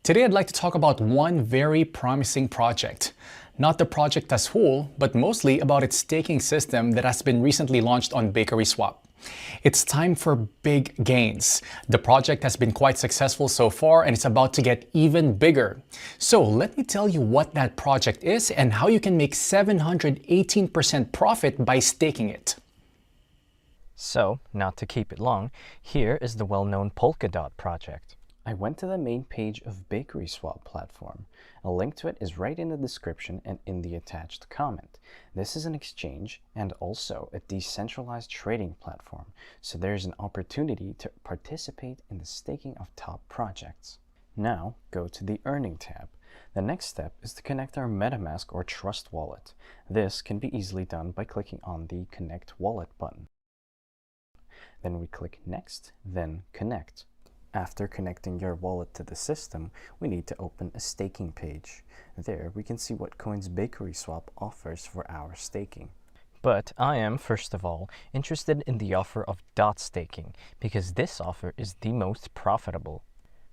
Today I'd like to talk about one very promising project. Not the project as whole, but mostly about its staking system that has been recently launched on BakerySwap. It's time for big gains. The project has been quite successful so far and it's about to get even bigger. So let me tell you what that project is and how you can make 718% profit by staking it. So, not to keep it long, here is the well-known Polkadot project. I went to the main page of BakerySwap platform. A link to it is right in the description and in the attached comment. This is an exchange and also a decentralized trading platform, so there's an opportunity to participate in the staking of top projects. Now, go to the Earning tab. The next step is to connect our MetaMask or Trust wallet. This can be easily done by clicking on the Connect Wallet button. Then we click Next, then Connect. After connecting your wallet to the system, we need to open a staking page. There we can see what coins BakerySwap offers for our staking. But I am, first of all, interested in the offer of dot staking, because this offer is the most profitable.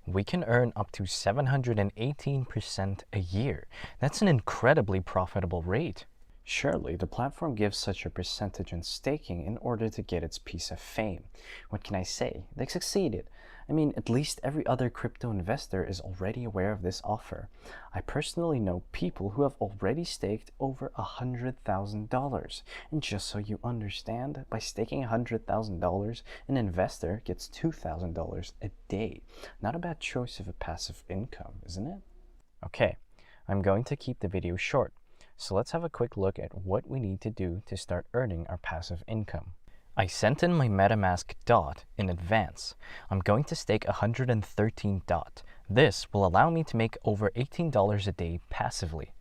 We can earn up to 718% a year. That's an incredibly profitable rate. Surely, the platform gives such a percentage on staking in order to get its piece of fame. What can I say? They succeeded. I mean, at least every other crypto investor is already aware of this offer. I personally know people who have already staked over $100,000. And just so you understand, by staking $100,000, an investor gets $2,000 a day. Not a bad choice of a passive income, isn't it? Okay, I'm going to keep the video short. So let's have a quick look at what we need to do to start earning our passive income. I sent in my MetaMask DOT in advance. I'm going to stake 113 DOT. This will allow me to make over $18 a day passively.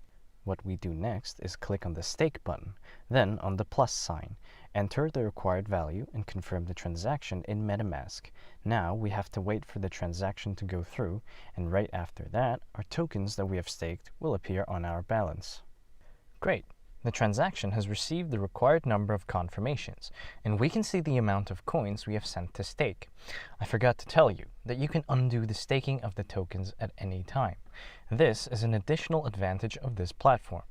What we do next is click on the stake button, then on the plus sign. Enter the required value and confirm the transaction in MetaMask. Now we have to wait for the transaction to go through, and right after that, our tokens that we have staked will appear on our balance. Great. The transaction has received the required number of confirmations, and we can see the amount of coins we have sent to stake. I forgot to tell you that you can undo the staking of the tokens at any time. This is an additional advantage of this platform.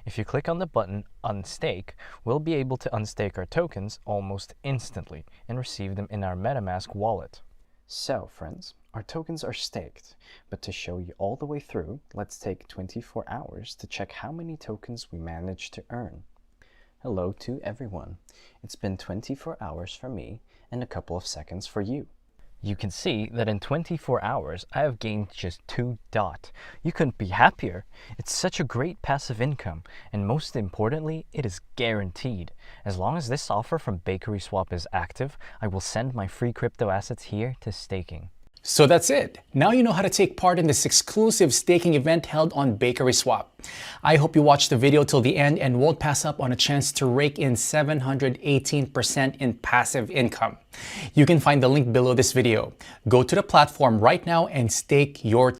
If you click on the button Unstake, we'll be able to unstake our tokens almost instantly and receive them in our MetaMask wallet. So, friends, our tokens are staked, but to show you all the way through, let's take 24 hours to check how many tokens we managed to earn. Hello to everyone. It's been 24 hours for me and a couple of seconds for you. You can see that in 24 hours, I have gained just 2 DOT. You couldn't be happier. It's such a great passive income, and most importantly, it is guaranteed. As long as this offer from BakerySwap is active, I will send my free crypto assets here to staking. So that's it. Now you know how to take part in this exclusive staking event held on BakerySwap. I hope you watch the video till the end and won't pass up on a chance to rake in 718% in passive income. You can find the link below this video. Go to the platform right now and stake your